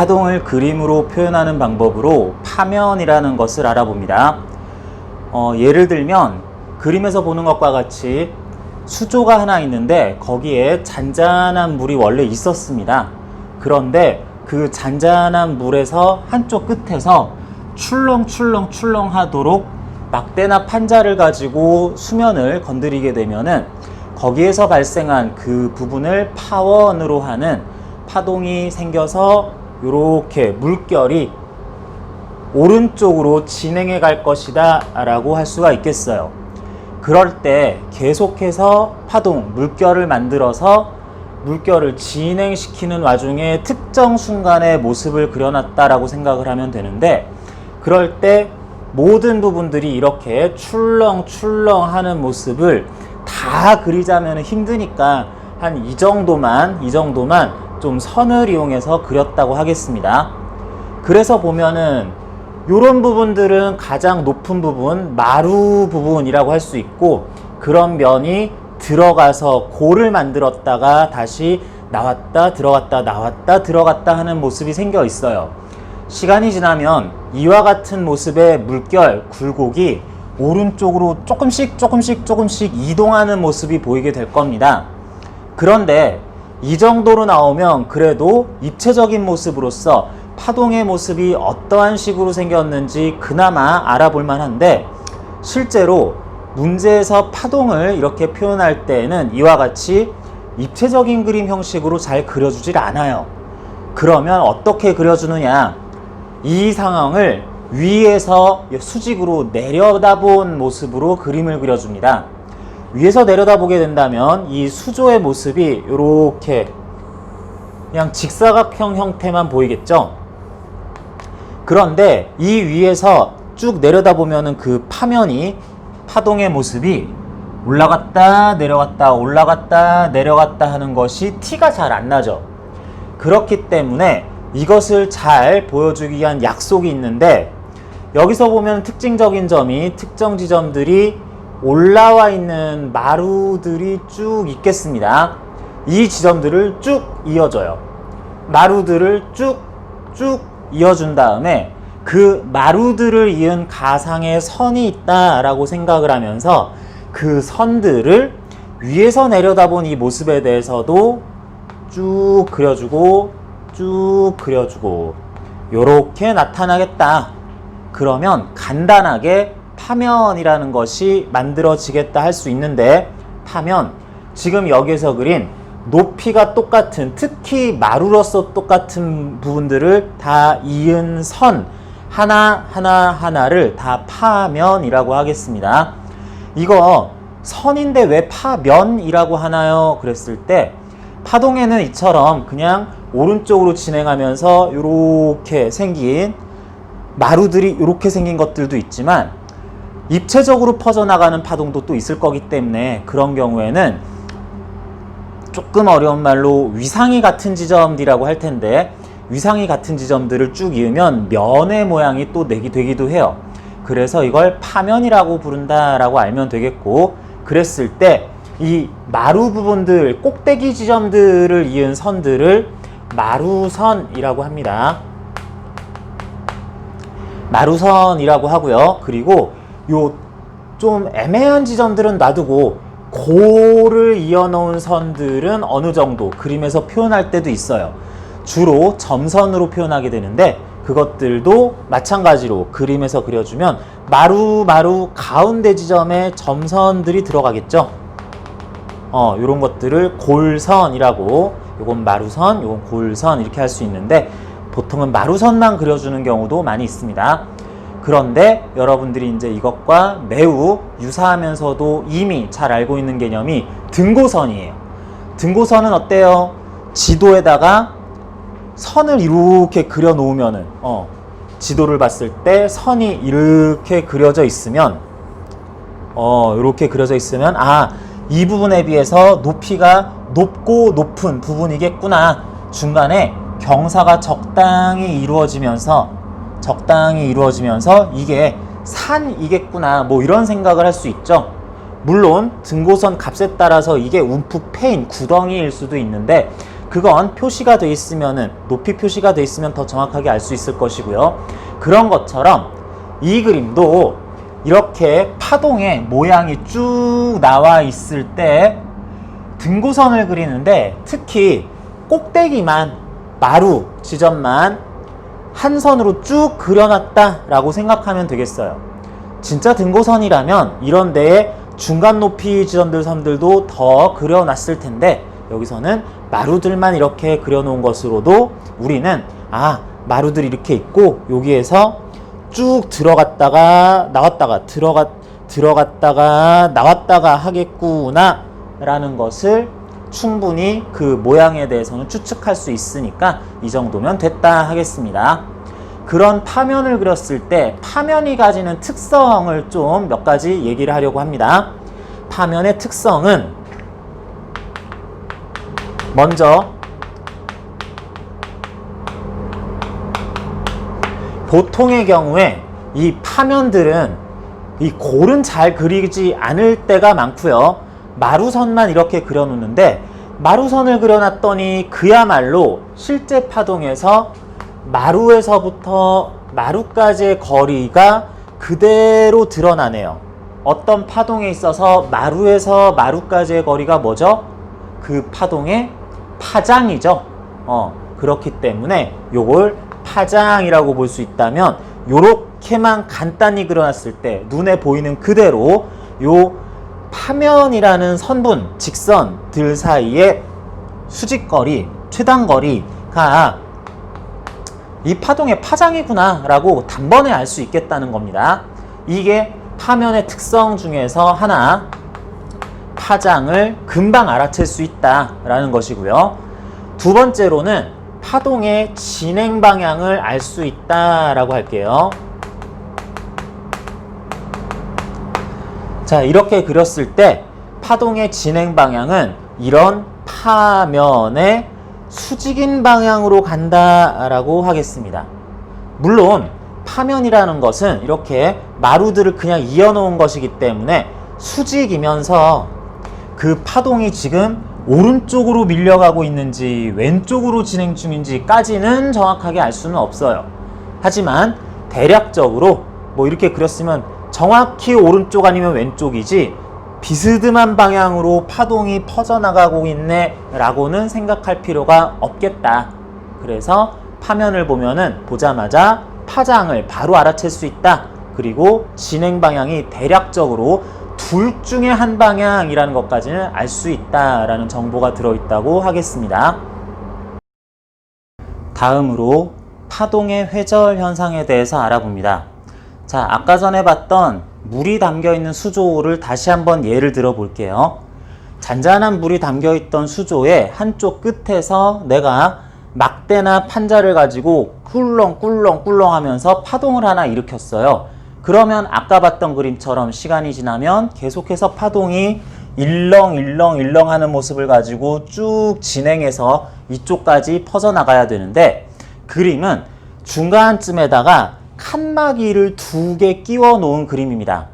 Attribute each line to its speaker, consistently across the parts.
Speaker 1: 파동을 그림으로 표현하는 방법으로 파면이라는 것을 알아봅니다. 예를 들면 그림에서 보는 것과 같이 수조가 하나 있는데 거기에 잔잔한 물이 원래 있었습니다. 그런데 그 잔잔한 물에서 한쪽 끝에서 출렁출렁 하도록 막대나 판자를 가지고 수면을 건드리게 되면은 거기에서 발생한 그 부분을 파원으로 하는 파동이 생겨서 이렇게 물결이 오른쪽으로 진행해 갈 것이다 라고 할 수가 있겠어요. 그럴 때 계속해서 파동, 물결을 만들어서 물결을 진행시키는 와중에 특정 순간의 모습을 그려놨다라고 생각을 하면 되는데, 그럴 때 모든 부분들이 이렇게 출렁출렁 하는 모습을 다 그리자면 힘드니까 한 이 정도만 좀 선을 이용해서 그렸다고 하겠습니다. 그래서 보면은 요런 부분들은 가장 높은 부분, 마루 부분이라고 할 수 있고, 그런 면이 들어가서 골을 만들었다가 다시 나왔다 들어갔다 나왔다 들어갔다 하는 모습이 생겨 있어요. 시간이 지나면 이와 같은 모습의 물결, 굴곡이 오른쪽으로 조금씩 이동하는 모습이 보이게 될 겁니다. 그런데 이 정도로 나오면 그래도 입체적인 모습으로서 파동의 모습이 어떠한 식으로 생겼는지 그나마 알아볼 만한데, 실제로 문제에서 파동을 이렇게 표현할 때에는 이와 같이 입체적인 그림 형식으로 잘 그려주질 않아요. 그러면 어떻게 그려주느냐? 이 상황을 위에서 수직으로 내려다본 모습으로 그림을 그려줍니다. 위에서 내려다보게 된다면 이 수조의 모습이 이렇게 그냥 직사각형 형태만 보이겠죠? 그런데 이 위에서 쭉 내려다보면 그 파면이, 파동의 모습이 올라갔다 내려갔다 올라갔다 내려갔다 하는 것이 티가 잘 안 나죠. 그렇기 때문에 이것을 잘 보여주기 위한 약속이 있는데, 여기서 보면 특징적인 점이, 특정 지점들이 올라와 있는 마루들이 쭉 있겠습니다. 이 지점들을 쭉 이어줘요. 마루들을 쭉 이어준 다음에 그 마루들을 이은 가상의 선이 있다라고 생각을 하면서 그 선들을 위에서 내려다본 이 모습에 대해서도 쭉 그려주고 요렇게 나타나겠다. 그러면 간단하게 파면이라는 것이 만들어지겠다 할 수 있는데, 파면, 지금 여기에서 그린 높이가 똑같은, 특히 마루로서 똑같은 부분들을 다 이은 선 하나를 다 파면이라고 하겠습니다. 이거 선인데 왜 파면이라고 하나요? 그랬을 때 파동에는 이처럼 그냥 오른쪽으로 진행하면서 이렇게 생긴 마루들이 이렇게 생긴 것들도 있지만, 입체적으로 퍼져나가는 파동도 또 있을 거기 때문에 그런 경우에는 조금 어려운 말로 위상이 같은 지점이라고 할 텐데, 위상이 같은 지점들을 쭉 이으면 면의 모양이 또 되기도 해요. 그래서 이걸 파면이라고 부른다라고 알면 되겠고, 그랬을 때 이 마루 부분들, 꼭대기 지점들을 이은 선들을 마루선이라고 합니다. 마루선이라고 하고요. 그리고 요 좀 애매한 지점들은 놔두고 골을 이어놓은 선들은 어느 정도 그림에서 표현할 때도 있어요. 주로 점선으로 표현하게 되는데, 그것들도 마찬가지로 그림에서 그려주면 마루 가운데 지점에 점선들이 들어가겠죠. 요런 것들을 골선이라고, 요건 마루선, 요건 골선 이렇게 할 수 있는데, 보통은 마루선만 그려주는 경우도 많이 있습니다. 그런데 여러분들이 이제 이것과 매우 유사하면서도 이미 잘 알고 있는 개념이 등고선이에요. 등고선은 어때요? 지도에다가 선을 이렇게 그려 놓으면은, 지도를 봤을 때 선이 이렇게 그려져 있으면, 이렇게 그려져 있으면, 이 부분에 비해서 높이가 높고 높은 부분이겠구나. 중간에 경사가 적당히 이루어지면서 이게 산이겠구나, 뭐 이런 생각을 할 수 있죠. 물론 등고선 값에 따라서 이게 움푹 패인 구덩이일 수도 있는데, 그건 표시가 돼 있으면은, 높이 표시가 돼 있으면 더 정확하게 알 수 있을 것이고요. 그런 것처럼 이 그림도 이렇게 파동의 모양이 쭉 나와 있을 때 등고선을 그리는데, 특히 꼭대기만, 마루 지점만 한 선으로 쭉 그려놨다 라고 생각하면 되겠어요. 진짜 등고선이라면 이런 데에 중간 높이 지점들 선들도 더 그려놨을 텐데, 여기서는 마루들만 이렇게 그려놓은 것으로도 우리는 마루들이 이렇게 있고 여기에서 쭉 들어갔다가 나왔다가 들어갔다가 나왔다가 하겠구나 라는 것을 충분히 그 모양에 대해서는 추측할 수 있으니까 이 정도면 됐다 하겠습니다. 그런 파면을 그렸을 때 파면이 가지는 특성을 좀 몇 가지 얘기를 하려고 합니다. 파면의 특성은 먼저 보통의 경우에 이 파면들은 이 골은 잘 그리지 않을 때가 많고요. 마루선만 이렇게 그려놓는데, 마루선을 그려놨더니 그야말로 실제 파동에서 마루에서부터 마루까지의 거리가 그대로 드러나네요. 어떤 파동에 있어서 마루에서 마루까지의 거리가 뭐죠? 그 파동의 파장이죠. 그렇기 때문에 요걸 파장이라고 볼 수 있다면, 요렇게만 간단히 그려놨을 때 눈에 보이는 그대로 요 파면이라는 선분, 직선들 사이의 수직거리, 최단거리가 이 파동의 파장이구나 라고 단번에 알 수 있겠다는 겁니다. 이게 파면의 특성 중에서 하나, 파장을 금방 알아챌 수 있다라는 것이고요. 두 번째로는 파동의 진행 방향을 알 수 있다라고 할게요. 자, 이렇게 그렸을 때 파동의 진행 방향은 이런 파면의 수직인 방향으로 간다라고 하겠습니다. 물론 파면이라는 것은 이렇게 마루들을 그냥 이어놓은 것이기 때문에 수직이면서 그 파동이 지금 오른쪽으로 밀려가고 있는지 왼쪽으로 진행 중인지까지는 정확하게 알 수는 없어요. 하지만 대략적으로 뭐 이렇게 그렸으면 정확히 오른쪽 아니면 왼쪽이지 비스듬한 방향으로 파동이 퍼져나가고 있네 라고는 생각할 필요가 없겠다. 그래서 파면을 보자마자 파장을 바로 알아챌 수 있다. 그리고 진행 방향이 대략적으로 둘 중에 한 방향이라는 것까지는 알 수 있다라는 정보가 들어있다고 하겠습니다. 다음으로 파동의 회절 현상에 대해서 알아봅니다. 자, 아까 전에 봤던 물이 담겨있는 수조를 다시 한번 예를 들어 볼게요. 잔잔한 물이 담겨있던 수조의 한쪽 끝에서 내가 막대나 판자를 가지고 꿀렁꿀렁꿀렁 하면서 파동을 하나 일으켰어요. 그러면 아까 봤던 그림처럼 시간이 지나면 계속해서 파동이 일렁일렁 하는 모습을 가지고 쭉 진행해서 이쪽까지 퍼져나가야 되는데, 그림은 중간쯤에다가 칸막이를 2개 끼워 놓은 그림입니다.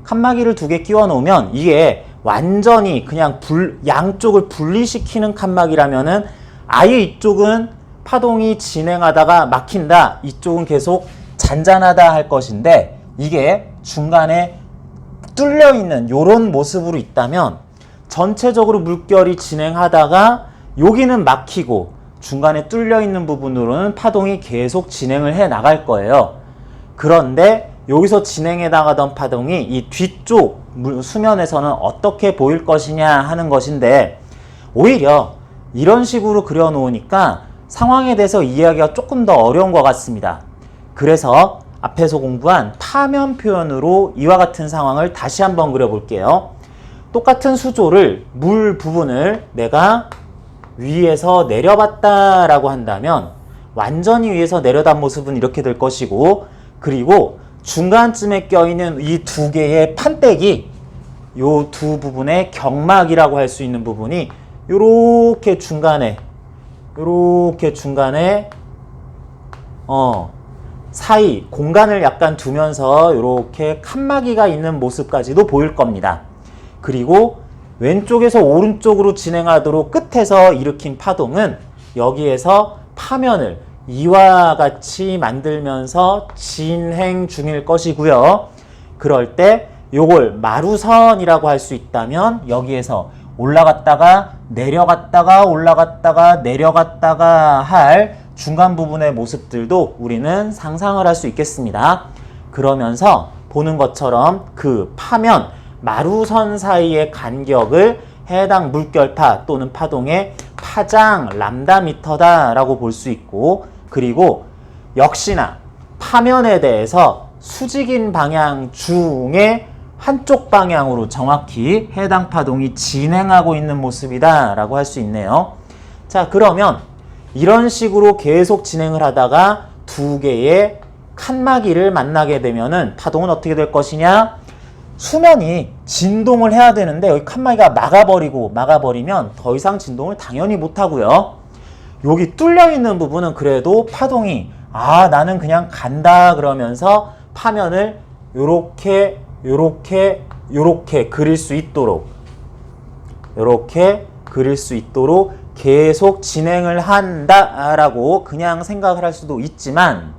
Speaker 1: 칸막이를 2개 끼워 놓으면 이게 완전히 그냥 양쪽을 분리시키는 칸막이라면은 아예 이쪽은 파동이 진행하다가 막힌다, 이쪽은 계속 잔잔하다 할 것인데, 이게 중간에 뚫려 있는 요런 모습으로 있다면 전체적으로 물결이 진행하다가 여기는 막히고 중간에 뚫려 있는 부분으로는 파동이 계속 진행을 해 나갈 거예요. 그런데 여기서 진행해 나가던 파동이 이 뒤쪽 수면에서는 어떻게 보일 것이냐 하는 것인데, 오히려 이런 식으로 그려 놓으니까 상황에 대해서 이해하기가 조금 더 어려운 것 같습니다. 그래서 앞에서 공부한 파면 표현으로 이와 같은 상황을 다시 한번 그려볼게요. 똑같은 수조를 물 부분을 내가 위에서 내려봤다라고 한다면 완전히 위에서 내려단 모습은 이렇게 될 것이고, 그리고 중간쯤에 껴있는 이 2개의 판때기, 요 두 부분의 경막이라고 할 수 있는 부분이 요렇게 중간에 사이 공간을 약간 두면서 이렇게 칸막이가 있는 모습까지도 보일 겁니다. 그리고 왼쪽에서 오른쪽으로 진행하도록 끝에서 일으킨 파동은 여기에서 파면을 이와 같이 만들면서 진행 중일 것이고요. 그럴 때 요걸 마루선이라고 할 수 있다면 여기에서 올라갔다가 내려갔다가 올라갔다가 내려갔다가 할 중간 부분의 모습들도 우리는 상상을 할 수 있겠습니다. 그러면서 보는 것처럼 그 파면, 마루선 사이의 간격을 해당 물결파 또는 파동의 파장 람다미터다라고 볼 수 있고, 그리고 역시나 파면에 대해서 수직인 방향 중에 한쪽 방향으로 정확히 해당 파동이 진행하고 있는 모습이다 라고 할 수 있네요. 자, 그러면 이런 식으로 계속 진행을 하다가 두 개의 칸막이를 만나게 되면은 파동은 어떻게 될 것이냐? 수면이 진동을 해야 되는데 여기 칸막이가 막아버리면 더 이상 진동을 당연히 못하고요. 여기 뚫려 있는 부분은 그래도 파동이 나는 그냥 간다 그러면서 파면을 요렇게 그릴 수 있도록 계속 진행을 한다라고 그냥 생각을 할 수도 있지만,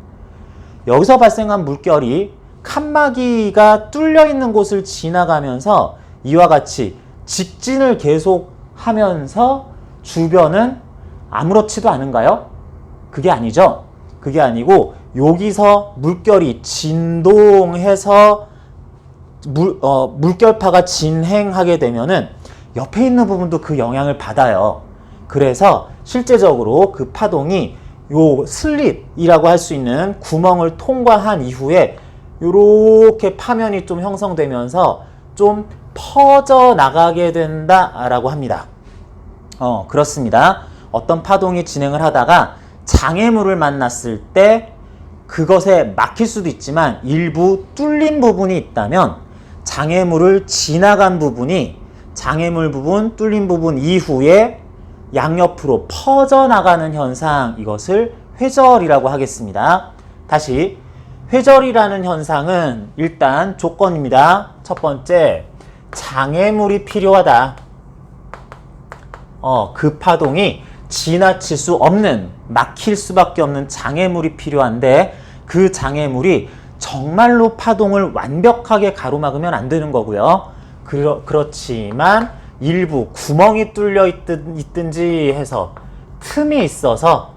Speaker 1: 여기서 발생한 물결이 칸막이가 뚫려 있는 곳을 지나가면서 이와 같이 직진을 계속 하면서 주변은 아무렇지도 않은가요? 그게 아니죠. 그게 아니고 여기서 물결이 진동해서 물결파가 진행하게 되면은 옆에 있는 부분도 그 영향을 받아요. 그래서 실제적으로 그 파동이 요 슬릿이라고 할 수 있는 구멍을 통과한 이후에 요렇게 파면이 좀 형성되면서 좀 퍼져 나가게 된다라고 합니다. 그렇습니다. 어떤 파동이 진행을 하다가 장애물을 만났을 때 그것에 막힐 수도 있지만 일부 뚫린 부분이 있다면 장애물을 지나간 부분이 장애물 부분, 뚫린 부분 이후에 양옆으로 퍼져나가는 현상, 이것을 회절이라고 하겠습니다. 다시, 회절이라는 현상은 일단 조건입니다. 첫 번째, 장애물이 필요하다. 그 파동이 지나칠 수 없는, 막힐 수밖에 없는 장애물이 필요한데 그 장애물이 정말로 파동을 완벽하게 가로막으면 안 되는 거고요. 그렇지만 일부 구멍이 뚫려 있든지 해서 틈이 있어서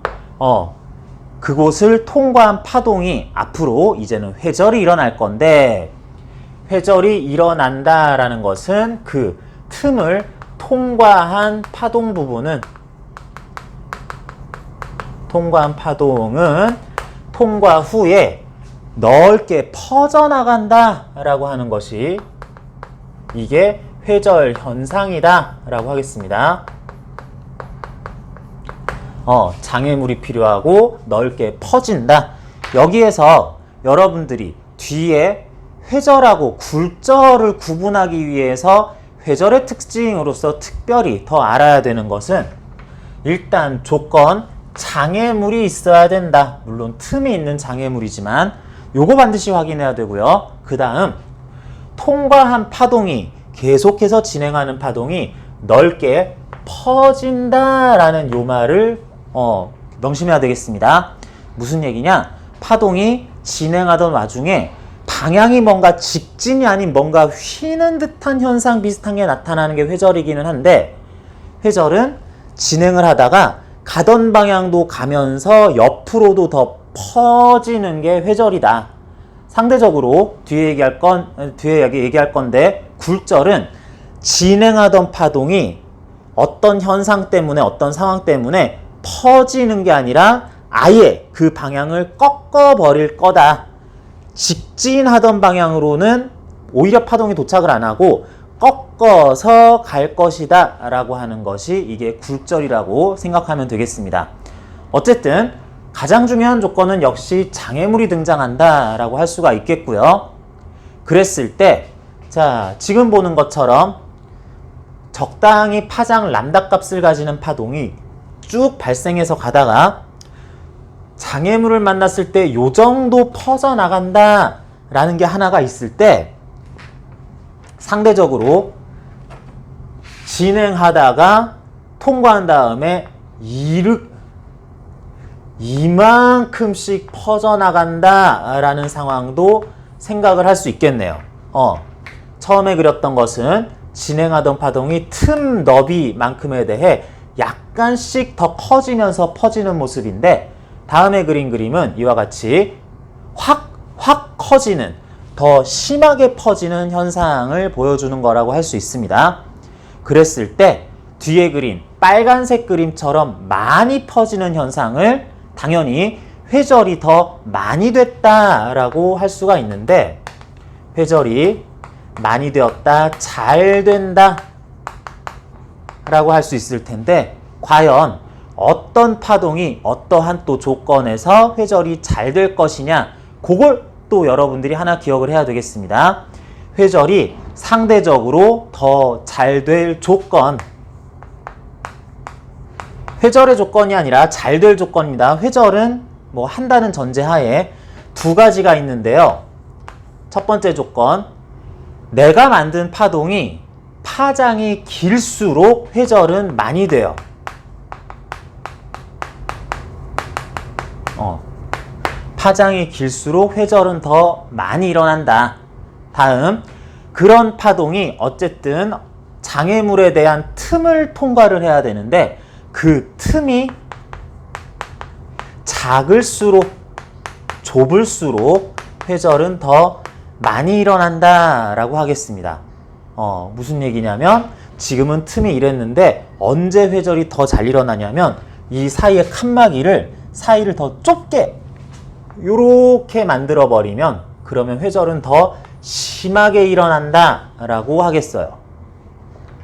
Speaker 1: 그곳을 통과한 파동이 앞으로 이제는 회절이 일어날 건데, 회절이 일어난다라는 것은 그 틈을 통과한 파동은 통과 후에 넓게 퍼져나간다 라고 하는 것이, 이게 회절 현상이다 라고 하겠습니다. 장애물이 필요하고 넓게 퍼진다. 여기에서 여러분들이 뒤에 회절하고 굴절을 구분하기 위해서 회절의 특징으로서 특별히 더 알아야 되는 것은, 일단 조건, 장애물이 있어야 된다. 물론 틈이 있는 장애물이지만 요거 반드시 확인해야 되고요. 그 다음, 통과한 파동이, 계속해서 진행하는 파동이 넓게 퍼진다라는 요 말을 명심해야 되겠습니다. 무슨 얘기냐? 파동이 진행하던 와중에 방향이 뭔가 직진이 아닌 뭔가 휘는 듯한 현상 비슷한 게 나타나는 게 회절이기는 한데, 회절은 진행을 하다가 가던 방향도 가면서 옆으로도 더 퍼지는 게 회절이다. 상대적으로 뒤에 얘기할 건데, 굴절은 진행하던 파동이 어떤 현상 때문에, 어떤 상황 때문에 퍼지는 게 아니라 아예 그 방향을 꺾어버릴 거다. 직진하던 방향으로는 오히려 파동이 도착을 안 하고 꺾어서 갈 것이다 라고 하는 것이, 이게 굴절이라고 생각하면 되겠습니다. 어쨌든 가장 중요한 조건은 역시 장애물이 등장한다 라고 할 수가 있겠고요. 그랬을 때, 자, 지금 보는 것처럼 적당히 파장 람다 값을 가지는 파동이 쭉 발생해서 가다가 장애물을 만났을 때 요 정도 퍼져나간다 라는 게 하나가 있을 때, 상대적으로 진행하다가 통과한 다음에 이만큼씩 퍼져나간다 라는 상황도 생각을 할 수 있겠네요. 처음에 그렸던 것은 진행하던 파동이 틈 너비만큼에 대해 약간씩 더 커지면서 퍼지는 모습인데, 다음에 그린 그림은 이와 같이 확 커지는, 더 심하게 퍼지는 현상을 보여주는 거라고 할 수 있습니다. 그랬을 때 뒤에 그린 빨간색 그림처럼 많이 퍼지는 현상을 당연히 회절이 더 많이 됐다라고 할 수가 있는데, 회절이 많이 되었다, 잘 된다 라고 할 수 있을 텐데, 과연 어떤 파동이 어떠한 또 조건에서 회절이 잘 될 것이냐, 그걸 또 여러분들이 하나 기억을 해야 되겠습니다. 회절이 상대적으로 더 잘 될 조건, 회절의 조건이 아니라 잘 될 조건입니다. 회절은 뭐 한다는 전제하에 두 가지가 있는데요. 첫 번째 조건, 내가 만든 파동이 파장이 길수록 회절은 많이 돼요. 파장이 길수록 회절은 더 많이 일어난다. 다음, 그런 파동이 어쨌든 장애물에 대한 틈을 통과를 해야 되는데, 그 틈이 작을수록, 좁을수록 회절은 더 많이 일어난다 라고 하겠습니다. 무슨 얘기냐면, 지금은 틈이 이랬는데 언제 회절이 더 잘 일어나냐면, 이 사이의 칸막이를 사이를 더 좁게 요렇게 만들어 버리면, 그러면 회절은 더 심하게 일어난다 라고 하겠어요.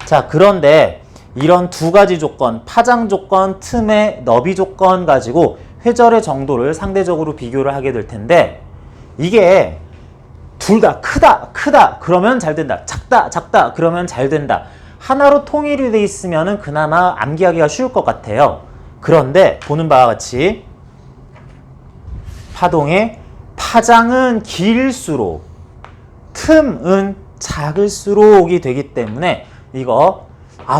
Speaker 1: 자, 그런데 이런 두 가지 조건, 파장 조건, 틈의 너비 조건 가지고 회절의 정도를 상대적으로 비교를 하게 될 텐데, 이게 둘 다 크다 그러면 잘 된다, 작다 그러면 잘 된다, 하나로 통일이 돼 있으면은 그나마 암기하기가 쉬울 것 같아요. 그런데 보는 바와 같이 파동의 파장은 길수록 틈은 작을수록이 되기 때문에, 이거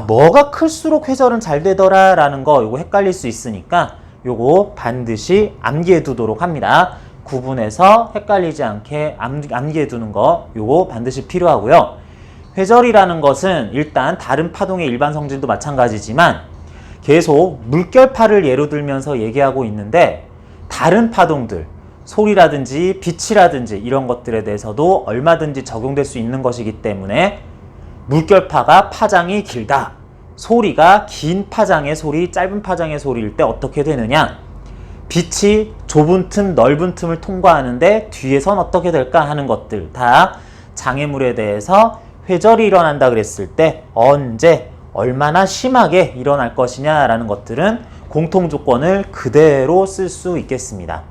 Speaker 1: 뭐가 클수록 회절은 잘 되더라 라는 거 요거 헷갈릴 수 있으니까 요거 반드시 암기해 두도록 합니다. 구분해서 헷갈리지 않게 암기해 두는 거 요거 반드시 필요하고요. 회절이라는 것은 일단 다른 파동의 일반 성질도 마찬가지지만 계속 물결파를 예로 들면서 얘기하고 있는데, 다른 파동들, 소리라든지 빛이라든지 이런 것들에 대해서도 얼마든지 적용될 수 있는 것이기 때문에, 물결파가 파장이 길다, 소리가 긴 파장의 소리, 짧은 파장의 소리일 때 어떻게 되느냐, 빛이 좁은 틈, 넓은 틈을 통과하는데 뒤에선 어떻게 될까 하는 것들, 다 장애물에 대해서 회절이 일어난다 그랬을 때 언제, 얼마나 심하게 일어날 것이냐라는 것들은 공통 조건을 그대로 쓸 수 있겠습니다.